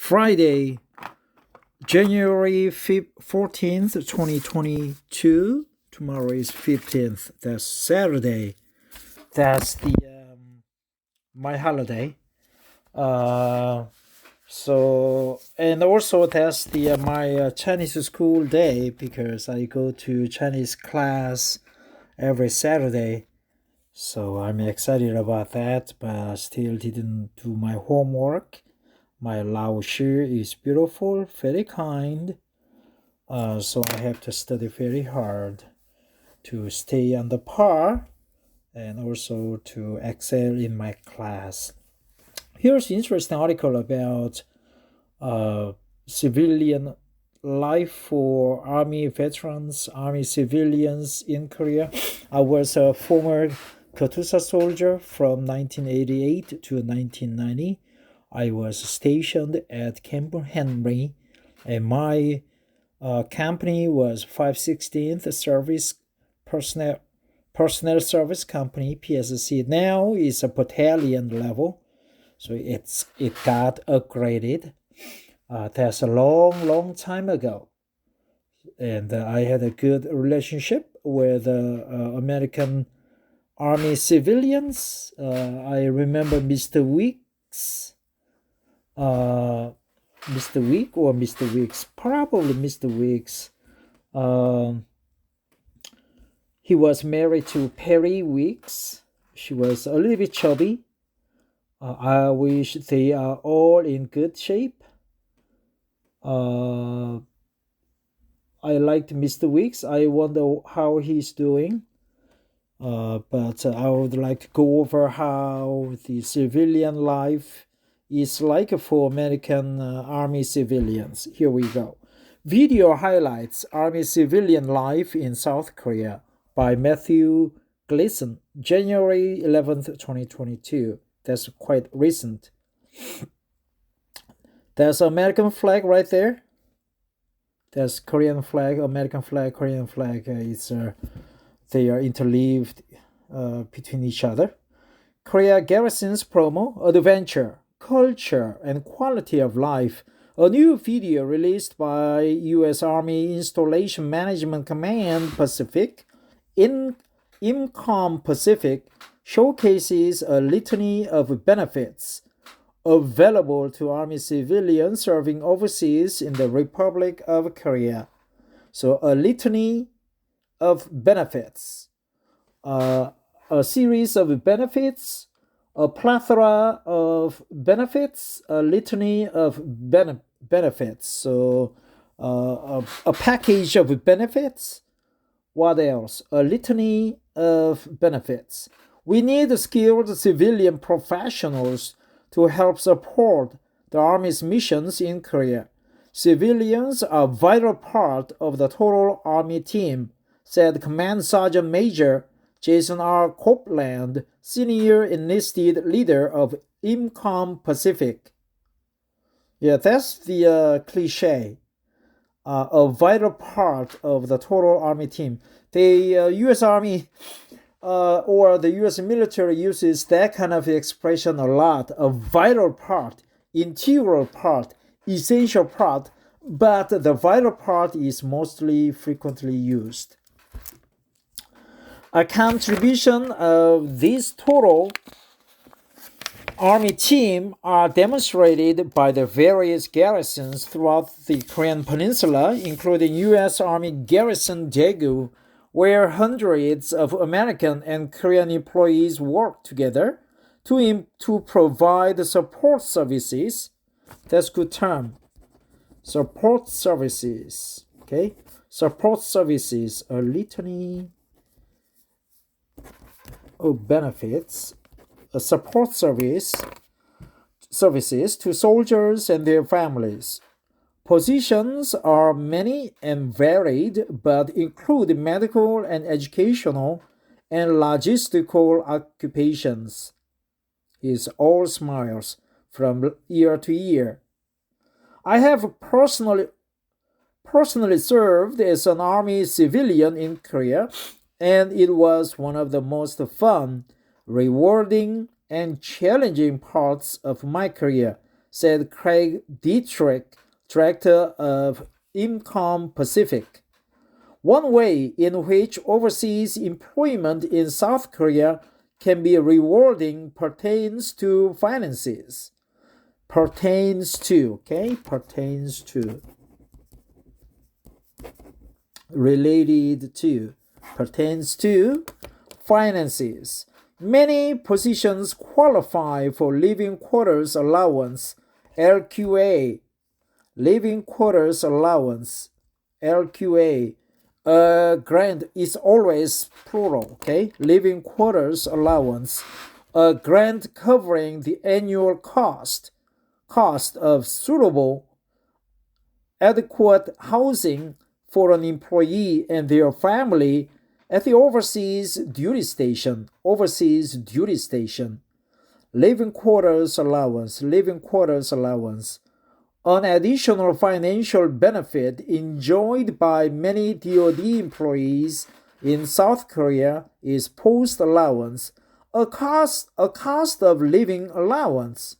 Friday, January 14th, 2022. Tomorrow is 15th. That's Saturday. That's the my holiday. And also that's the my Chinese school day because I go to Chinese class every Saturday. So I'm excited about that, but I still didn't do my homework. My Lao Shi is beautiful, very kind. So I have to study very hard to stay on the par and also to excel in my class. Here's an interesting article about civilian life for Army veterans, Army civilians in Korea. I was a former Katusha soldier from 1988 to 1990. I was stationed at Camp Henry, and my company was 516th Service Personnel Service Company, PSC. Now is a battalion level, so it got upgraded. That's a long time ago, and I had a good relationship with American Army civilians. I remember Mr. Weeks. Mr. Week or Mr. Weeks, probably Mr. Weeks. He was married to Perry Weeks. She was a little bit chubby. I wish they are all in good shape. I liked Mr. Weeks. I wonder how he's doing. But I would like to go over how the civilian life is like for American Army civilians. Here we go. Video highlights Army civilian life in South Korea by Matthew Gleason, January 11th, 2022. That's quite recent. There's American flag right there. There's Korean flag, American flag, Korean flag. They are interleaved between each other. Korea Garrison's promo, adventure, culture, and quality of life. A new video released by U.S. Army Installation Management Command Pacific, IMCOM Pacific, showcases a litany of benefits available to Army civilians serving overseas in the Republic of Korea. So a litany of benefits, a series of benefits, a plethora of benefits, a litany of benefits. So a package of benefits. What else? A litany of benefits. We need skilled civilian professionals to help support the Army's missions in Korea. Civilians are a vital part of the total Army team, said Command Sergeant Major Jason R. Copeland, senior enlisted leader of IMCOM Pacific. Yeah, that's the cliche. A vital part of the total Army team. The U.S. Army or the U.S. military uses that kind of expression a lot. A vital part, integral part, essential part, but the vital part is mostly frequently used. A contribution of this total Army team are demonstrated by the various garrisons throughout the Korean Peninsula, including U.S. Army Garrison Daegu, where hundreds of American and Korean employees work together to provide support services. That's a good term. Support services. Okay? Support services, a litany of benefits, a support services to soldiers and their families. Positions are many and varied, but include medical and educational and logistical occupations. He's all smiles from year to year. I have personally served as an Army civilian in Korea, and it was one of the most fun, rewarding, and challenging parts of my career, said Craig Dietrich, director of Income Pacific. One way in which overseas employment in South Korea can be rewarding pertains to finances. Pertains to, okay? Pertains to. Related to. Pertains to finances. Many positions qualify for living quarters allowance, LQA. Living quarters allowance, LQA. Grant is always plural, okay? Living quarters allowance. A grant covering the annual cost of suitable, adequate housing for an employee and their family at the overseas duty station. Living quarters allowance. An additional financial benefit enjoyed by many DoD employees in South Korea is post allowance, a cost of living allowance.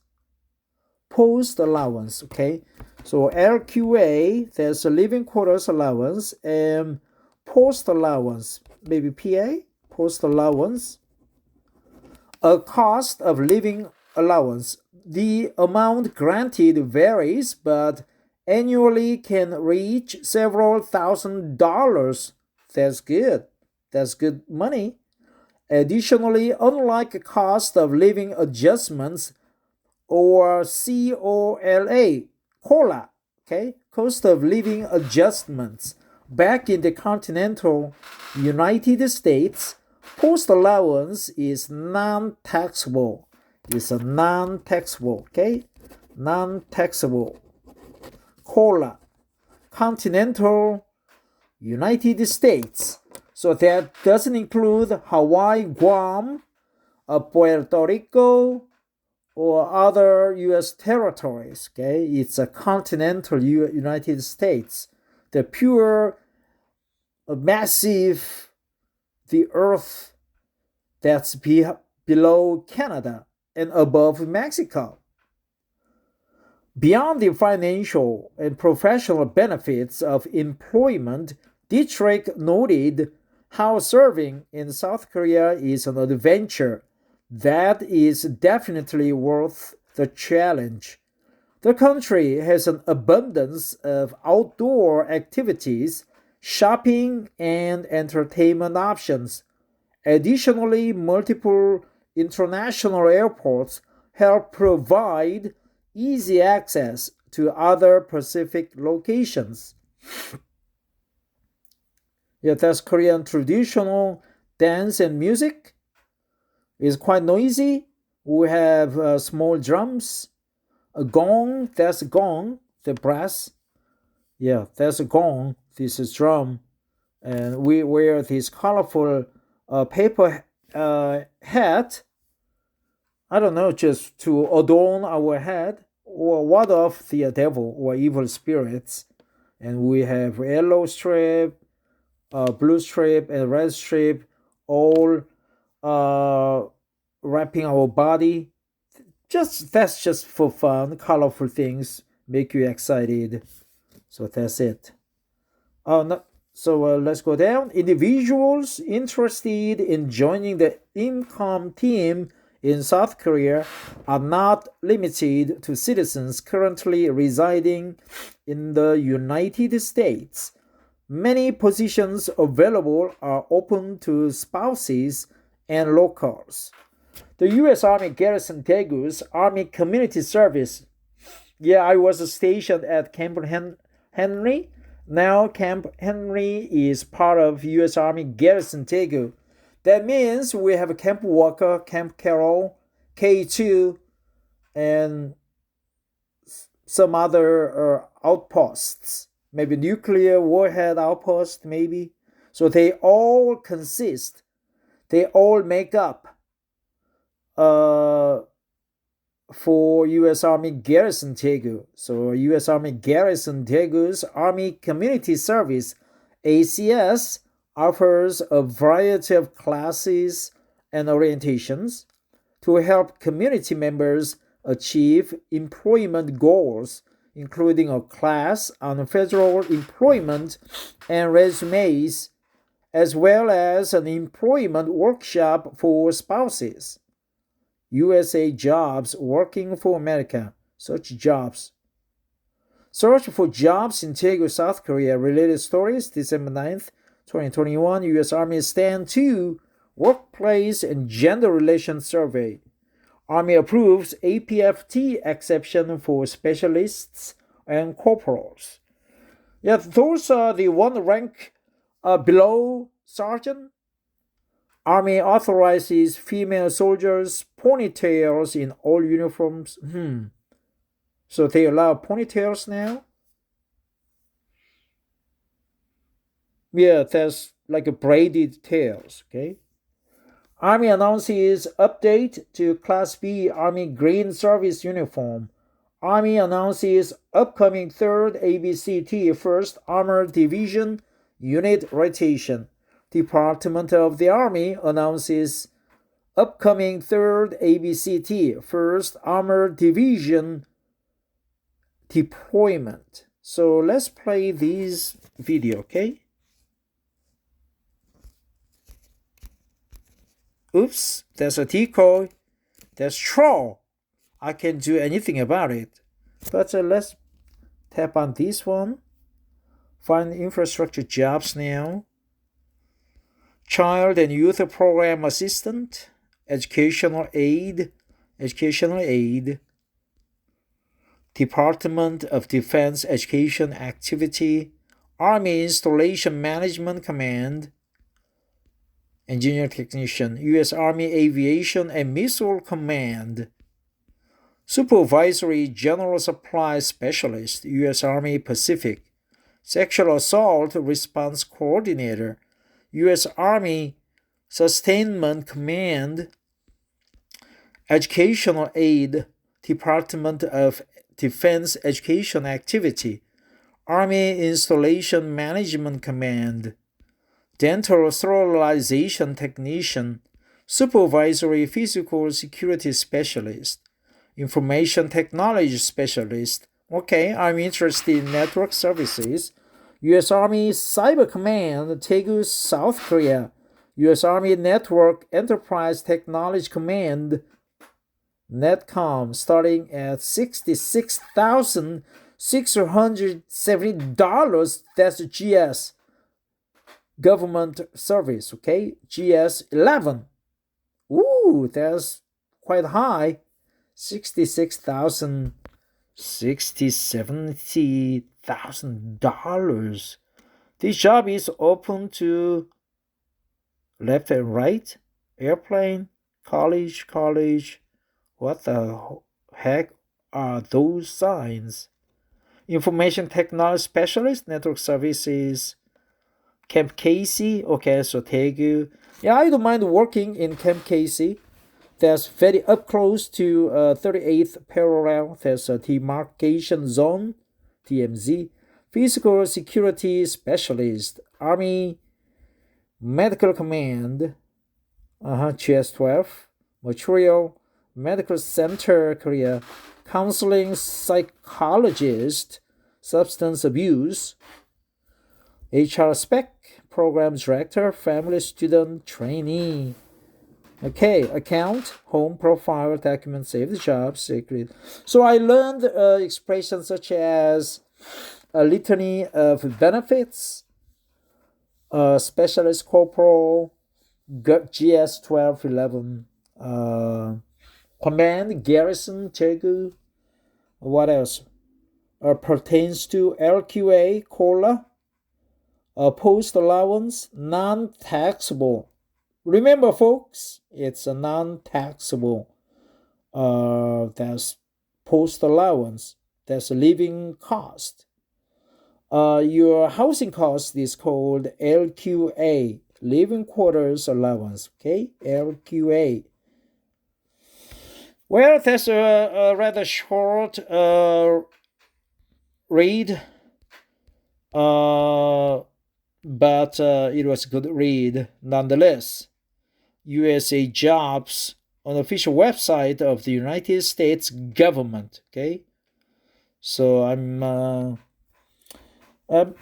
Post allowance, okay? So LQA, there's a living quarters allowance, and post allowance, maybe PA, post allowance, a cost of living allowance. The amount granted varies, but annually can reach several $1,000s. That's good. That's good money. Additionally, unlike cost of living adjustments or COLA, okay, cost of living adjustments, back in the continental United States, post allowance is non-taxable. It's a non-taxable, okay? Non-taxable. COLA. Continental United States. So that doesn't include Hawaii, Guam, Puerto Rico, or other U.S. territories, okay? It's a continental United States. The pure, massive, the earth that's below Canada and above Mexico. Beyond the financial and professional benefits of employment, Dietrich noted how serving in South Korea is an adventure that is definitely worth the challenge. The country has an abundance of outdoor activities, shopping, and entertainment options. Additionally, multiple international airports help provide easy access to other Pacific locations. Yeah, that's Korean traditional dance and music. It's quite noisy. We have small drums, a gong, that's a gong, the brass. Yeah, that's a gong, this is drum. And we wear this colorful paper hat, I don't know, just to adorn our head or ward off the devil or evil spirits. And we have yellow strip, blue strip, and red strip, all wrapping our body. That's just for fun. Colorful things make you excited. So that's it. Let's go down. Individuals interested in joining the income team in South Korea are not limited to citizens currently residing in the United States. Many positions available are open to spouses and locals. The U.S. Army Garrison Daegu's Army Community Service. Yeah, I was stationed at Camp Henry. Now Camp Henry is part of U.S. Army Garrison Daegu. That means we have Camp Walker, Camp Carroll, K2, and some other outposts. Maybe nuclear warhead outpost, maybe. So they all make up for U.S. Army Garrison Daegu. So U.S. Army Garrison Daegu's Army Community Service, ACS, offers a variety of classes and orientations to help community members achieve employment goals, including a class on federal employment and resumes, as well as an employment workshop for spouses. USA Jobs Working for America. Search jobs. Search for jobs in Daegu, South Korea. Related stories, December 9th, 2021. U.S. Army Stand 2 Workplace and Gender Relations Survey. Army approves APFT exception for specialists and corporals. Yeah, those are the one rank below sergeant. Army authorizes female soldiers ponytails in all uniforms. So they allow ponytails now? Yeah, that's like a braided tails, okay? Army announces update to Class B Army Green Service Uniform. Army announces upcoming 3rd ABCT 1st Armored Division Unit Rotation. Department of the Army announces upcoming 3rd ABCT 1st Armored Division deployment. So let's play this video, okay? Oops, that's a decoy. That's troll. I can't do anything about it. But let's tap on this one. Find infrastructure jobs now. Child and Youth Program Assistant. Educational Aid. Department of Defense Education Activity. Army Installation Management Command. Engineer Technician, U.S. Army Aviation and Missile Command. Supervisory General Supply Specialist, U.S. Army Pacific. Sexual Assault Response Coordinator, U.S. Army Sustainment Command. Educational Aid, Department of Defense Education Activity. Army Installation Management Command. Dental Sterilization Technician, Supervisory Physical Security Specialist, Information Technology Specialist. Okay, I'm interested in network services. U.S. Army Cyber Command, Daegu, South Korea. U.S. Army Network Enterprise Technology Command, NetCom, starting at $66,670. That's GS. Government service, okay? GS 11. Ooh, that's quite high. $70,000. This job is open to left and right. Airplane, college. What the heck are those signs? Information Technology Specialist, Network Services. Camp Casey, okay, so Daegu. Yeah, I don't mind working in Camp Casey. That's very up close to 38th parallel. There's a demarcation zone, DMZ. Physical Security Specialist, Army Medical Command, GS-12. Material Medical Center, Korea. Counseling Psychologist, Substance Abuse. HR Spec, Program Director, Family Student Trainee. Okay, account, home profile, document, save the job, secret. So I learned expressions such as a litany of benefits, specialist corporal, GS 1211, command, garrison, Daegu. What else? Pertains to LQA, COLA. Post allowance, non-taxable. Remember, folks, it's a non-taxable. That's post allowance. That's living cost. Your housing cost is called LQA, living quarters allowance. Okay, LQA. Well, that's a rather short read. But it was a good read nonetheless. USA Jobs official website of the United States government. Okay, so I'm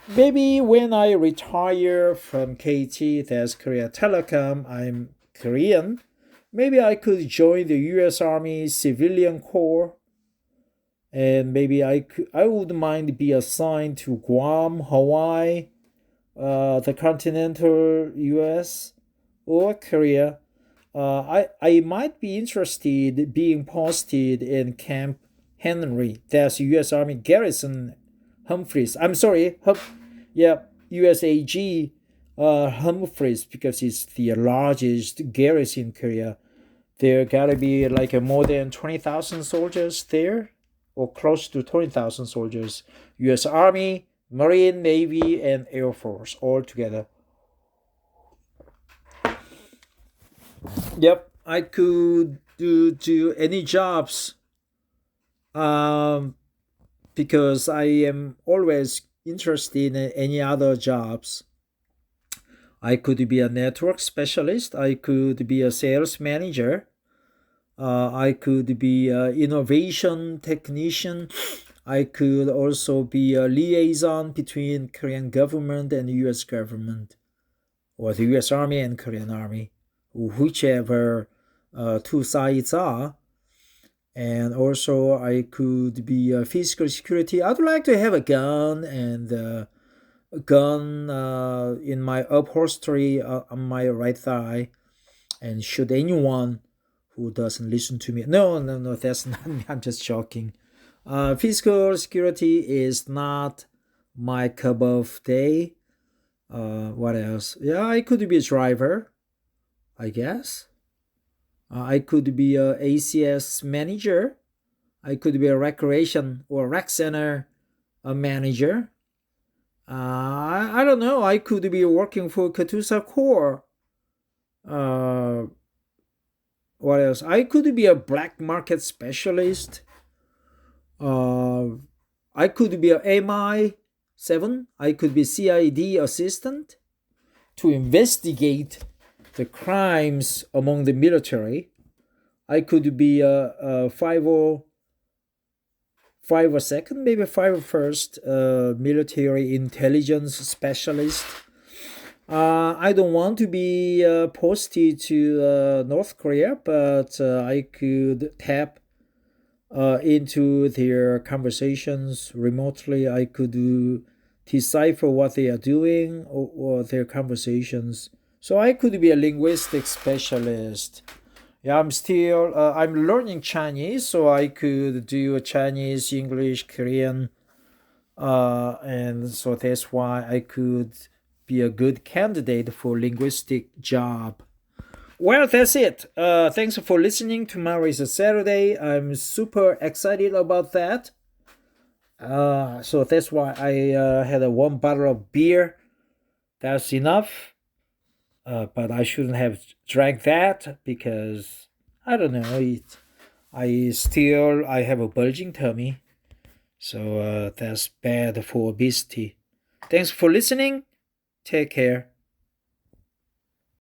maybe when I retire from KT, that's Korea Telecom, I'm Korean. Maybe I could join the U.S. Army Civilian Corps, and maybe I would mind be assigned to Guam, Hawaii, the continental U.S. or Korea. I might be interested being posted in Camp Henry, that's U.S. Army Garrison Humphreys. I'm sorry, USAG Humphreys, because it's the largest garrison in Korea. There gotta be like more than 20,000 soldiers there, or close to 20,000 soldiers. U.S. Army, Marine, Navy, and Air Force all together. Yep, I could do any jobs because I am always interested in any other jobs. I could be a network specialist. I could be a sales manager. I could be an innovation technician. I could also be a liaison between Korean government and U.S. government, or the U.S. Army and Korean Army, whichever two sides are. And also I could be a physical security. I'd like to have a gun and a gun in my upholstery on my right thigh and shoot anyone who doesn't listen to me. No, that's not me. I'm just joking. Physical security is not my cup of tea. What else? Yeah, I could be a driver, I guess. I could be a ACS manager. I could be a recreation or rec center manager. I don't know. I could be working for Katusa Corps. What else? I could be a black market specialist. I could be a MI7. I could be CID assistant to investigate the crimes among the military. I could be a 502nd, maybe 501st military intelligence specialist. I don't want to be posted to North Korea, but I could tap into their conversations remotely. I could decipher what they are doing or their conversations. So I could be a linguistic specialist. Yeah, I'm learning Chinese, so I could do Chinese, English, Korean, and so that's why I could be a good candidate for linguistic job. Well, that's it. Thanks for listening. Tomorrow is a Saturday. I'm super excited about that. So that's why I had one bottle of beer. That's enough. But I shouldn't have drank that because I don't know. I have a bulging tummy, so that's bad for obesity. Thanks for listening. Take care.